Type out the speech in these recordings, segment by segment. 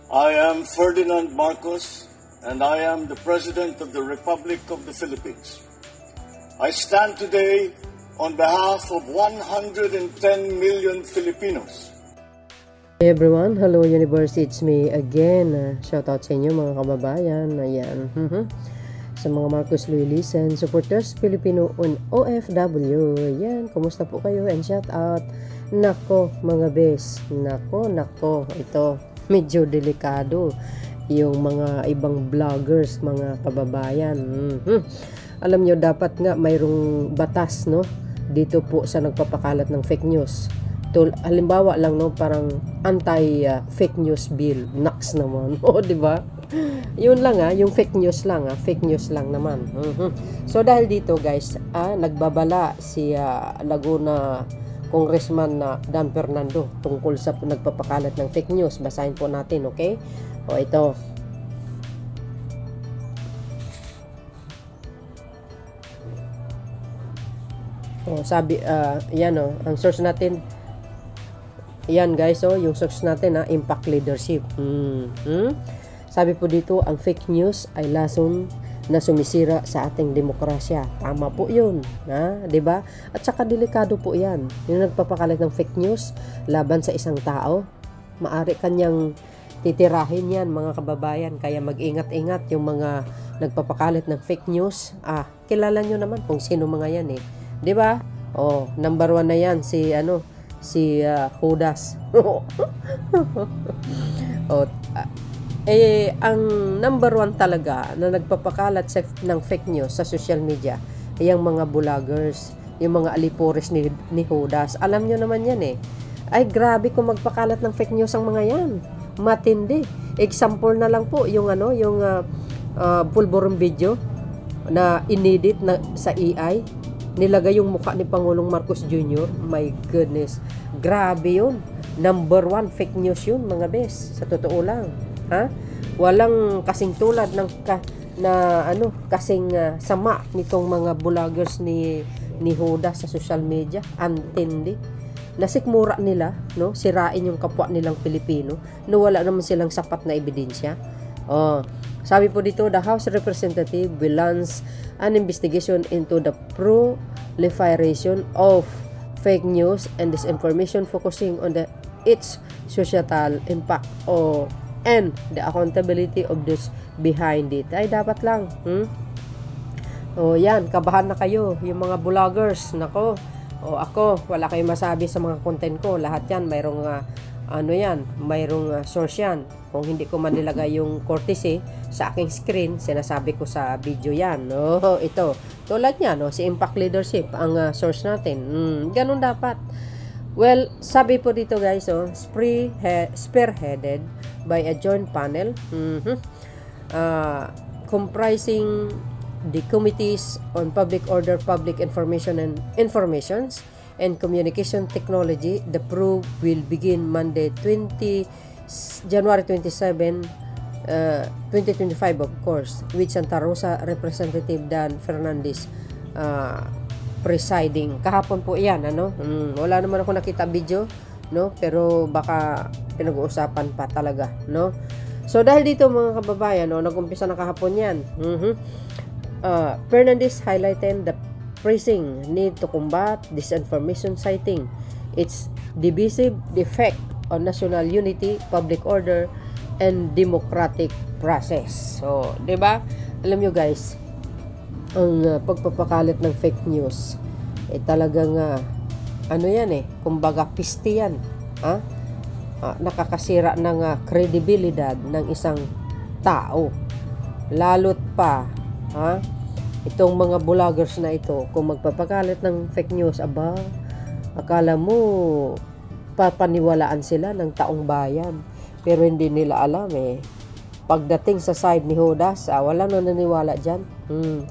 I am Ferdinand Marcos, and I am the President of the Republic of the Philippines. I stand today on behalf of 110 million Filipinos. Hey everyone, hello universe, it's me again. Shout out sa inyo mga kababayan. Ayan. Sa mga Marcos Loyalists supporters Filipino on OFW. Ayan, kumusta po kayo? And shout out. Nako mga bes. Nako. Ito, medyo delikado yung mga ibang vloggers, mga kababayan. Alam nyo, dapat nga mayroong batas, no? Dito po sa nagpapakalat ng fake news. Halimbawa lang, no, parang anti-fake news bill. Naks naman. O, di ba? Yun lang yung fake news lang, fake news lang naman. So dahil dito, guys, nagbabala si Laguna Congressman Dan Fernando tungkol sa nagpapakalat ng fake news. Basahin po natin, okay? O, ito. O, sabi, yan ang source natin. Yan guys, yung source natin, impact leadership. Sabi po dito, ang fake news ay lason na sumisira sa ating demokrasya. Tama po yun, di ba? At saka delikado po yan. Yung nagpapakalat ng fake news laban sa isang tao, maari kanyang titirahin yan, mga kababayan. Kaya mag-ingat-ingat yung mga nagpapakalat ng fake news. Kilala nyo naman kung sino mga yan, di ba? Number 1 na yan si Judas. Ang number 1 talaga na nagpapakalat ng fake news sa social media ay yung mga vloggers, yung mga alipores ni Judas. Alam nyo naman yan Ay grabe kung magpakalat ng fake news ang mga yan. Matindi. Example na lang po yung pulburon video na inedit na sa AI. Nilagay yung mukha ni Pangulong Marcos Jr. My goodness. Grabe yun. Number 1 fake news yun, mga bes. Sa totoo lang. Walang kasing tulad ng kasing sama nitong mga vloggers ni Judas sa social media. Antindi. Nasikmura nila, no? Sirain yung kapwa nilang Pilipino na wala naman silang sapat na ebidensya. Sabi po dito, the House Representative will launch an investigation into the proliferation of fake news and disinformation, focusing on its societal impact and the accountability of those behind it. Ay, dapat lang. Yan, kabahan na kayo, yung mga vloggers. Nako, ako, wala kayong masabi sa mga content ko. Lahat yan, mayroong mayroong source yan. Kung hindi ko man nilagay yung courtesy sa aking screen, sinasabi ko sa video yan. Ito, tulad niya, si Impact Leadership, ang source natin. Ganun dapat. Well, sabi po dito guys, spearheaded by a joint panel comprising the Committees on Public Order, Public Information and Informations, and Communication Technology. The probe will begin Monday, January 27, 2025, of course, with Santa Rosa Representative Dan Fernandez presiding. Kahapon po yan, wala naman ako nakita video, pero baka pinag-uusapan pa talaga, So dahil dito mga kababayan, nag-umpisa na kahapon yan. Fernandez highlighted the pressing need to combat disinformation, citing its divisive effect on national unity, public order, and democratic process. So, 'di ba? Alam nyo guys, ang pagpapakalat ng fake news talagang kumbaga piste yan. Nakakasira ng kredibilidad ng isang tao. Lalo't pa, itong mga vloggers na ito, kung magpapakalat ng fake news, akala mo papaniwalaan sila ng taong bayan, pero hindi nila alam pagdating sa side ni Judas, walang naniniwala dyan.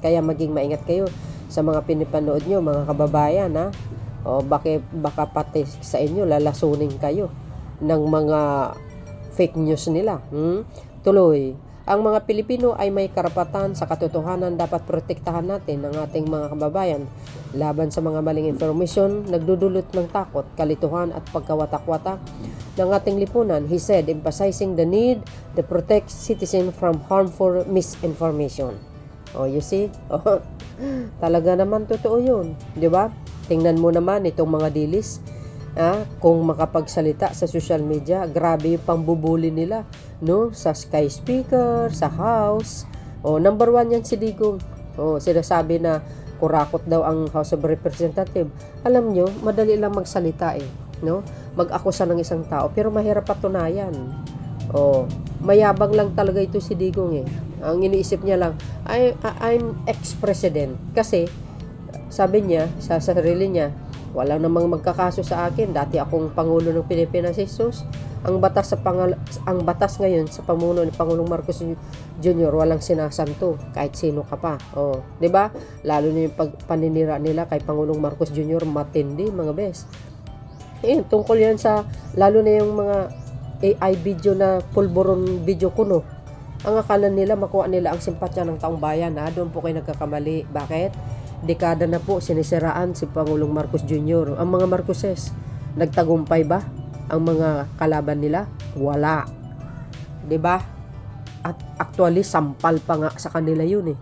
Kaya maging maingat kayo sa mga pinipanood nyo, mga kababayan, baka pati sa inyo lalasunin kayo ng mga fake news nila. Tuloy, Ang mga Pilipino ay may karapatan sa katotohanan. Dapat protektahan natin ang ating mga kababayan laban sa mga maling informasyon, nagdudulot ng takot, kalituhan at pagkawatak-watak ng ating lipunan, he said, emphasizing the need to protect citizens from harmful misinformation. Oh, you see? Oh, talaga naman totoo yun. Di ba? Tingnan mo naman itong mga dilis. Kung makapagsalita sa social media, grabe yung pambubuli nila, no? Sa Sky Speaker, sa House. Number 1 yan si Digong. Sinasabi na kurakot daw ang House of Representatives. Alam nyo, madali lang magsalita no? Mag-akusa ng isang tao, pero mahirap patunayan. Mayabang lang talaga ito si Digong Ang iniisip niya lang, I'm ex-president. Kasi, sabi niya, sa sarili niya, wala namang magkakaso sa akin. Dati akong Pangulo ng Pilipinas. Ang batas ngayon sa pamuno ni Pangulong Marcos Jr. walang sinasanto kahit sino ka pa. 'Di ba? Lalo na yung paninira nila kay Pangulong Marcos Jr. matindi, mga bes. Tungkol yan sa lalo na yung mga AI video na pulburon video kuno. Ang akala nila makuha nila ang simpatya ng taong bayan. Doon po kayo nagkakamali. Bakit? Dekada na po sinisiraan si Pangulong Marcos Jr. Ang mga Marcoses, nagtagumpay ba ang mga kalaban nila? Wala. 'Di ba? At actually sampal pa nga sa kanila 'yun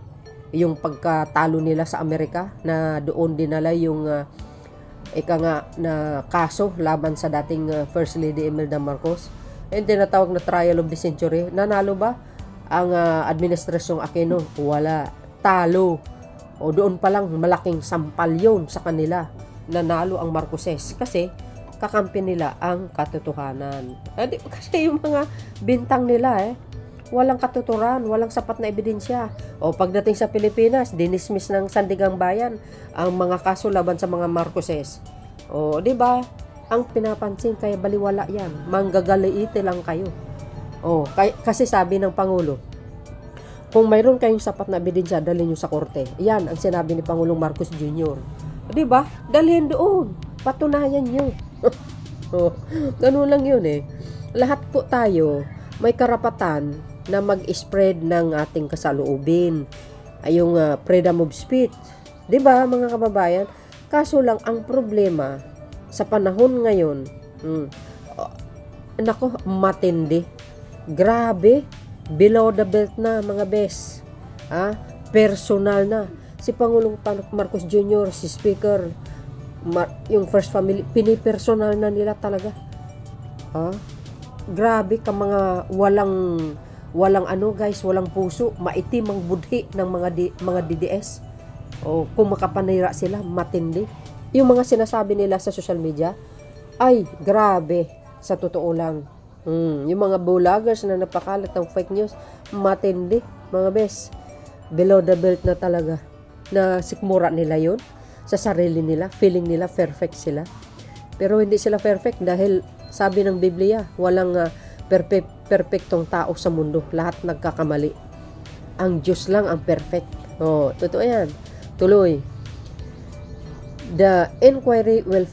Yung pagkatalo nila sa Amerika na doon dinala yung na kaso laban sa dating First Lady Imelda Marcos. Yung tinatawag na trial of the century. Nanalo ba ang administrasyong Aquino? Wala. Talo. Doon pa lang malaking sampal yun sa kanila. Nanalo ang Marcoses kasi kakampi nila ang katotohanan. Kasi yung mga bintang nila walang katuturan, walang sapat na ebidensya. Pagdating sa Pilipinas, dinismiss ng Sandigang Bayan ang mga kaso laban sa mga Marcoses. Di ba? Ang pinapansin kaya baliwala yan. Manggagaliite lang kayo. Kasi sabi ng Pangulo, kung mayroon kayong sapat na ebidensya, dalhin nyo sa korte. Yan ang sinabi ni Pangulong Marcos Jr. Di ba? Dalhin doon. Patunayan nyo. Ganun lang yun Lahat po tayo may karapatan na mag-spread ng ating kasaloobin. Yung freedom of speech. Di ba, mga kababayan? Kaso lang, ang problema sa panahon ngayon, matindi. Grabe. Below the belt na, mga bes. Personal na. Si Pangulong Marcos Jr., si Speaker, yung First Family, pinipersonal na nila talaga. Grabe ka mga walang guys, walang puso, maitim ang budhi ng mga DDS. Kung makapanira sila, matindi. Yung mga sinasabi nila sa social media, ay grabe, sa totoo lang. Yung mga vloggers na napakalat ng fake news, matindi, mga bes. Below the belt na talaga. Na sikmura nila yun sa sarili nila, feeling nila perfect sila. Pero hindi sila perfect dahil sabi ng Biblia, walang perfectong tao sa mundo. Lahat nagkakamali. Ang Diyos lang ang perfect. Totoo yan. Tuloy. The inquiry will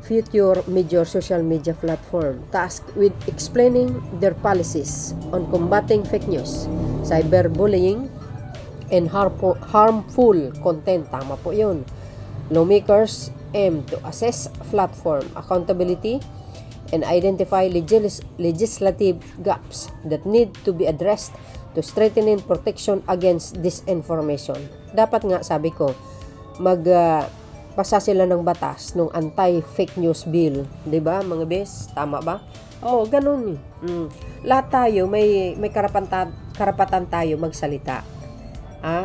future major social media platform tasked with explaining their policies on combating fake news, cyberbullying, and harmful content. Tama po yun. Lawmakers aim to assess platform accountability and identify legislative gaps that need to be addressed to strengthening protection against disinformation. Dapat nga, sabi ko, pasa sila ng batas nung anti-fake news bill, 'di ba, mga bes? Tama ba? Ganun. Lahat tayo may karapatan tayo magsalita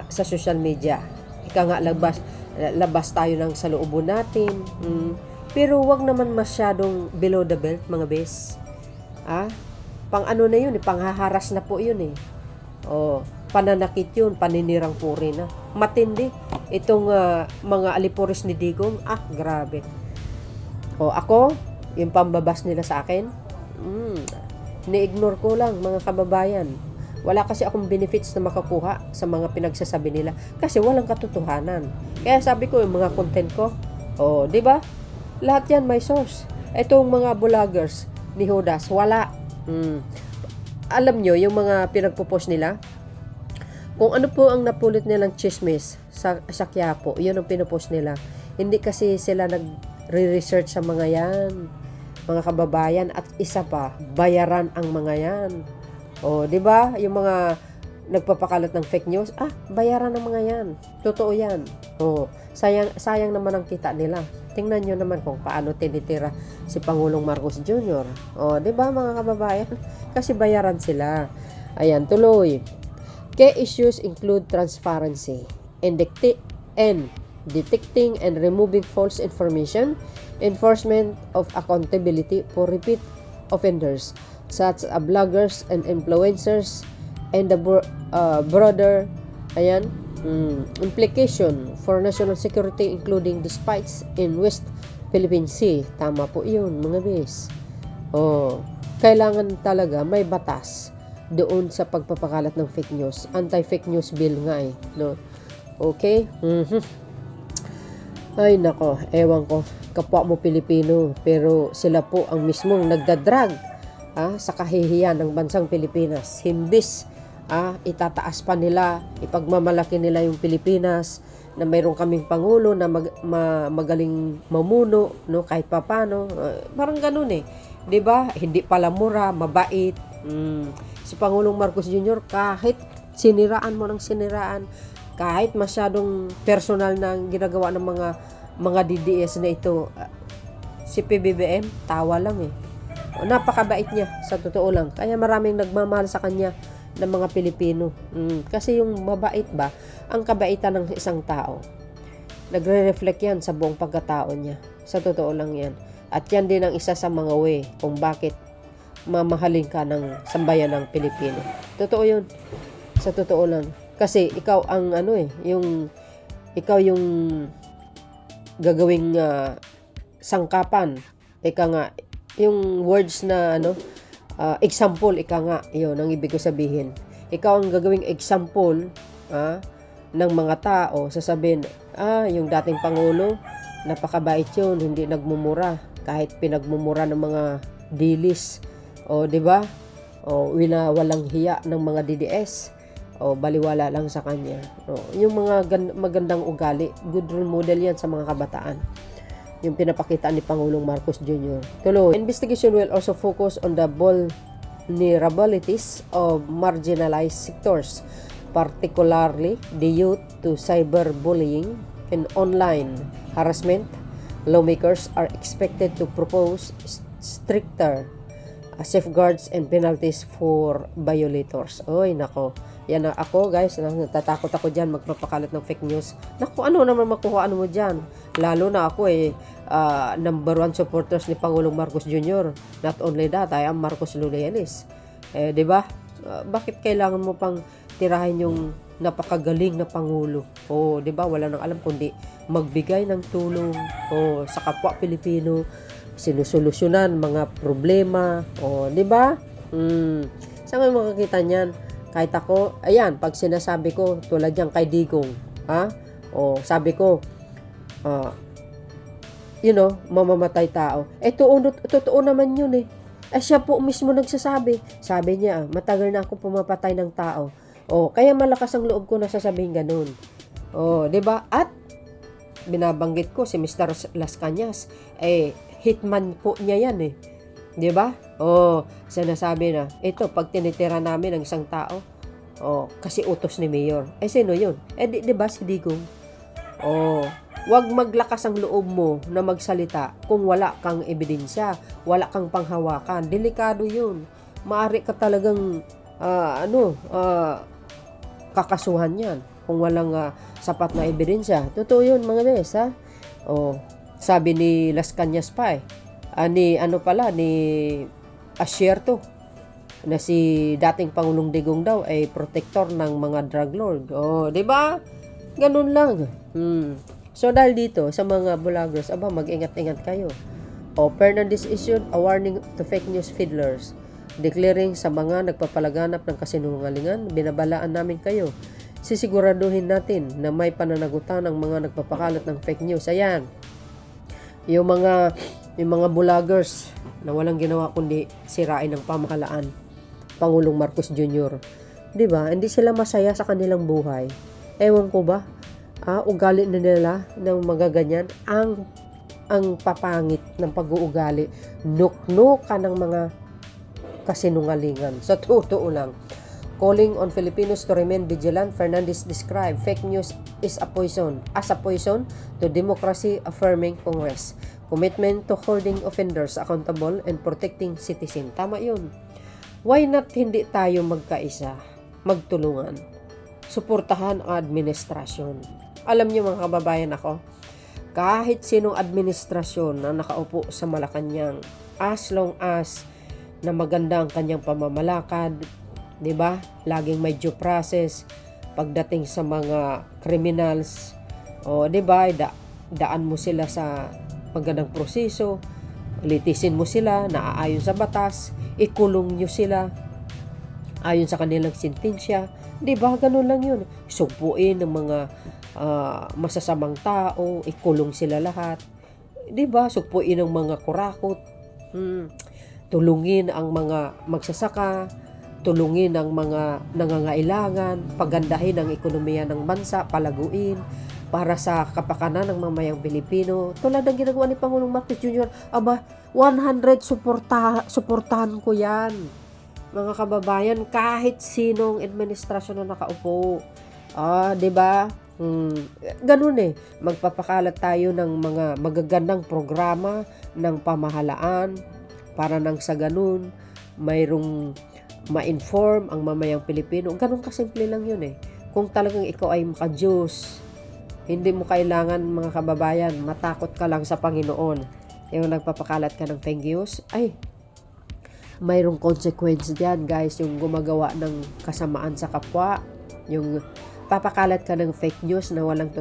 sa social media. Labas tayo ng saloobon natin. Pero wag naman masyadong below the belt, mga bes. Pang ano na yun, panghaharas na po yun pananakit yun, paninirang puri na. Matindi. Itong mga alipuris ni Digong, grabe. Ako, yung pambabas nila sa akin, ni-ignore ko lang, mga kababayan. Wala kasi akong benefits na makakuha sa mga pinagsasabi nila kasi walang katotohanan. Kaya sabi ko, yung mga content ko, di ba? Lahat yan may source. Itong mga vloggers ni Judas, wala. alam nyo, yung mga pinagpo-post nila, kung ano po ang napulot nilang chismis sa Quiapo, yun ang pinopost nila. Hindi kasi sila nagre-research sa mga yan, mga kababayan, at isa pa, bayaran ang mga yan. O, di ba? Yung mga nagpapakalat ng fake news, bayaran ng mga yan. Totoo yan. O, sayang naman ang kita nila. Tingnan nyo naman kung paano tinitira si Pangulong Marcos Jr. O, di ba mga kababayan? Kasi bayaran sila. Ayan, tuloy. Key issues include transparency and detecting and removing false information, enforcement of accountability for repeat offenders such as bloggers and influencers, and the broader implication for national security including the spikes in West Philippine Sea. Tama po yun mga bis. Kailangan talaga may batas doon sa pagpapakalat ng fake news. Anti-fake news bill nga no? Okay? Ay nako, ewan ko, kapwa mo Pilipino, pero sila po ang mismong nagdadrag sa kahihiyan ng bansang Pilipinas. Himbis itataas pa nila, ipagmamalaki nila yung Pilipinas, na mayroon kaming Pangulo na magaling mamuno, no, kahit papano. Parang ganun diba? Hindi pala mura, mabait. Si Pangulong Marcos Jr., kahit siniraan mo ng siniraan, kahit masyadong personal na ginagawa ng mga DDS na ito, si PBBM, tawa lang napakabait niya, sa totoo lang. Kaya maraming nagmamahal sa kanya ng mga Pilipino. Kasi yung mabait ba, ang kabaitan ng isang tao, nagre-reflect yan sa buong pagkatao niya. Sa totoo lang yan. At yan din ang isa sa mga way kung bakit mamahalin ka ng sambayan ng Pilipino. Totoo yun. Sa totoo lang. Kasi ikaw ang ikaw yung gagawing sangkapan. Ika nga, yung words na example, ika nga, yun ang ibig ko sabihin. Ikaw ang gagawing example ng mga tao, sasabihin, yung dating Pangulo, napakabait yun, hindi nagmumura, kahit pinagmumura ng mga dilis. O, di ba? O, walang hiya ng mga DDS. O, baliwala lang sa kanya. O, yung mga magandang ugali, good role model yan sa mga kabataan. Yung pinapakita ni Pangulong Marcos Jr. Tuloy, investigation will also focus on the vulnerabilities of marginalized sectors, particularly the youth, to cyberbullying and online harassment. Lawmakers are expected to propose stricter safeguards and penalties for violators. Oy, nako. Yan na ako, guys. Natatakot ako dyan magpapakalat ng fake news. Naku, ano naman makuha mo dyan? Lalo na ako number 1 supporters ni Pangulong Marcos Jr. Not only that, I am Marcos Loreanis. Diba? Bakit kailangan mo pang tirahin yung napakagaling na Pangulo? Diba? Wala nang alam kundi magbigay ng tulong sa kapwa Pilipino, sinusolusyonan mga problema. Diba? Saan mo makakita niyan? Kahit ako, ayan, pag sinasabi ko, tulad yan kay Digong, sabi ko, mamamatay tao. Totoo naman yun siya po mismo nagsasabi. Sabi niya, matagal na ako pumapatay ng tao. Kaya malakas ang loob ko na sasabihin ganun. Diba? At, binabanggit ko si Mr. Las Cañas, hitman po niya yan diba? Sinasabi na, ito, pag tinitira namin ng isang tao, kasi utos ni Mayor. Sino yun? Diba si Digong? Wag maglakas ang loob mo na magsalita kung wala kang ebidensya, wala kang panghawakan. Delikado yun. Maaari ka talagang, kakasuhan yan kung walang sapat na ebidensya. Totoo yun, mga bes, sabi ni Las Cañas pa ni Asierto na si dating Pangulong Digong daw ay protector ng mga drug lord. Di ba? Ganun lang. So dahil dito sa mga vloggers, mag-ingat-ingat kayo. Fernandez issued a warning to fake news fiddlers, declaring sa mga nagpapalaganap ng kasinungalingan, binabalaan namin kayo. Sisiguraduhin natin na may pananagutan ng mga nagpapakalat ng fake news. Ayan. Yung mga vloggers na walang ginawa kundi sirain ng pamahalaan. Pangulong Marcos Jr. 'Di ba? Hindi sila masaya sa kanilang buhay. Ewan ko ba? Ugali na nila ng magaganyan ang papangit ng pag-uugali. Nuknuka ng mga kasinungalingan. Sa totoo lang. Calling on Filipinos to remain vigilant, Fernandez described fake news as a poison to democracy, affirming Congress. Commitment to holding offenders accountable and protecting citizens. Tama yun. Why not hindi tayo magkaisa, magtulungan, suportahan ang administrasyon? Alam niyo mga kababayan ako, kahit sinong administrasyon na nakaupo sa Malacanang, as long as na maganda ang kanyang pamamalakad, 'di ba? Laging may due process pagdating sa mga criminals. 'Di ba? Daan mo sila sa magandang proseso, litisin mo sila naaayon sa batas, ikulong nyo sila ayon sa kanilang sentensya. 'Di ba? Ganun lang 'yun. Sugpuin ng mga masasamang tao, ikulong sila lahat. 'Di ba? Sugpuin ng mga kurakot. Tulungin ang mga magsasaka, tulungin ang mga nangangailangan, pagandahin ang ekonomiya ng bansa, palaguin para sa kapakanan ng mamayang Pilipino. Tulad ng ginagawa ni Pangulong Marcos Jr. 100 suportahan ko yan. Mga kababayan, kahit sinong administrasyon na nakaupo. 'Di ba? Ganun magpapakalat tayo ng mga magagandang programa ng pamahalaan para nang sa ganun mayroong ma-inform ang mamayang Pilipino. Ganun kasimple lang yun Kung talagang ikaw ay maka-Diyos, hindi mo kailangan mga kababayan, matakot ka lang sa Panginoon. Yung nagpapakalat ka ng fake news, mayroong consequence diyan, guys. Yung gumagawa ng kasamaan sa kapwa, yung papakalat ka ng fake news na walang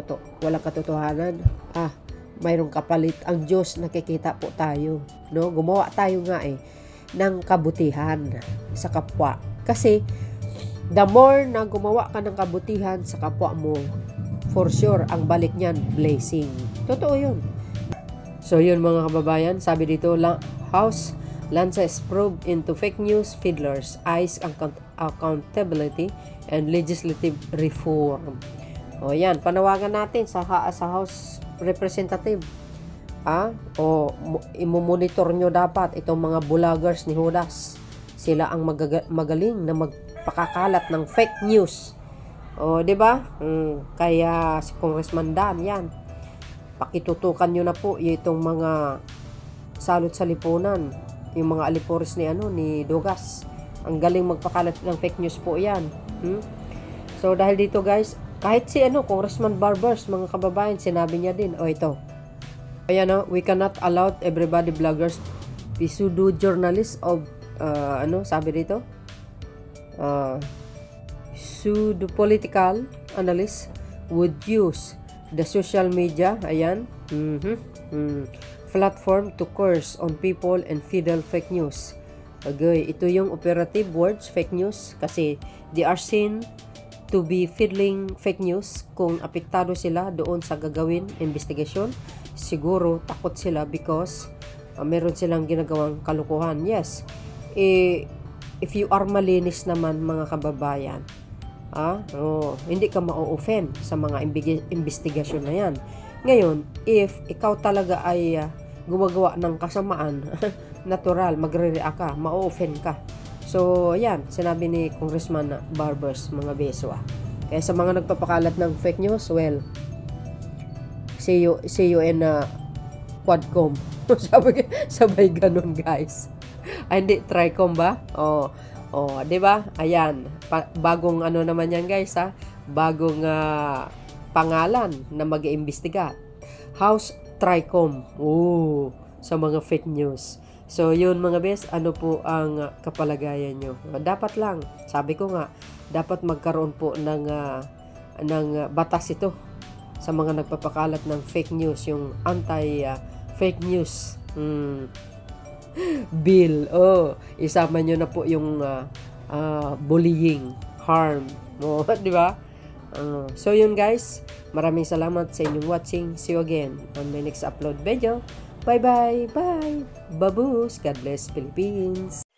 katotohanan, mayroong kapalit. Ang Diyos, nakikita po tayo, no? Gumawa tayo nga ng kabutihan sa kapwa. Kasi the more na gumawa ka ng kabutihan sa kapwa mo, for sure ang balik niyan blessing. Totoo 'yun. So yun mga kababayan, sabi dito, House Lances probe into fake news fiddlers, eyes accountability and legislative reform. Yan, panawagan natin sa House Representative. Imomonitor nyo dapat itong mga vloggers ni Judas. Sila ang magaling na magpakakalat ng fake news. 'Di ba? Kaya si Congressman Dan, yan. Pakitutukan nyo na po itong mga salot sa lipunan, yung mga alipores ni Dugas. Ang galing magpakalat ng fake news po yan. So dahil dito guys, kahit si Congressman Barbers, mga kababayan, sinabi niya din, ito. Ayan, we cannot allow everybody bloggers, pseudo journalists of sabi dito? Pseudo political analysts would use the social media, platform to curse on people and feed fake news. Ito yung operative words, fake news, kasi they are seen to be feeding fake news. Kung apektado sila doon sa gagawin investigasyon, siguro takot sila because meron silang ginagawang kalukuhan. Yes, if you are malinis naman mga kababayan, hindi ka ma-offend sa mga investigasyon na yan. Ngayon, if ikaw talaga ay gumagawa ng kasamaan, natural, magre-react ka, ma-offend ka. So, yan, sinabi ni Congressman Barbers, mga beswa. Kaya sa mga nagpapakalat ng fake news, well, see you in Quadcom. Sabay ganun, guys. Hindi, Tricom ba? Di ba? Ayan, bagong naman yan, guys, bagong pangalan na mag-iimbestiga. House Tricom. Sa mga fake news. So, yun mga best, ano po ang kapalagayan nyo? Dapat lang, sabi ko nga, dapat magkaroon po ng batas ito sa mga nagpapakalat ng fake news, yung anti-fake news bill. Isama nyo na po yung bullying, harm. Di ba? So, yun guys, maraming salamat sa inyong watching. See you again on my next upload video. Bye-bye. Bye. Babush. God bless Philippines.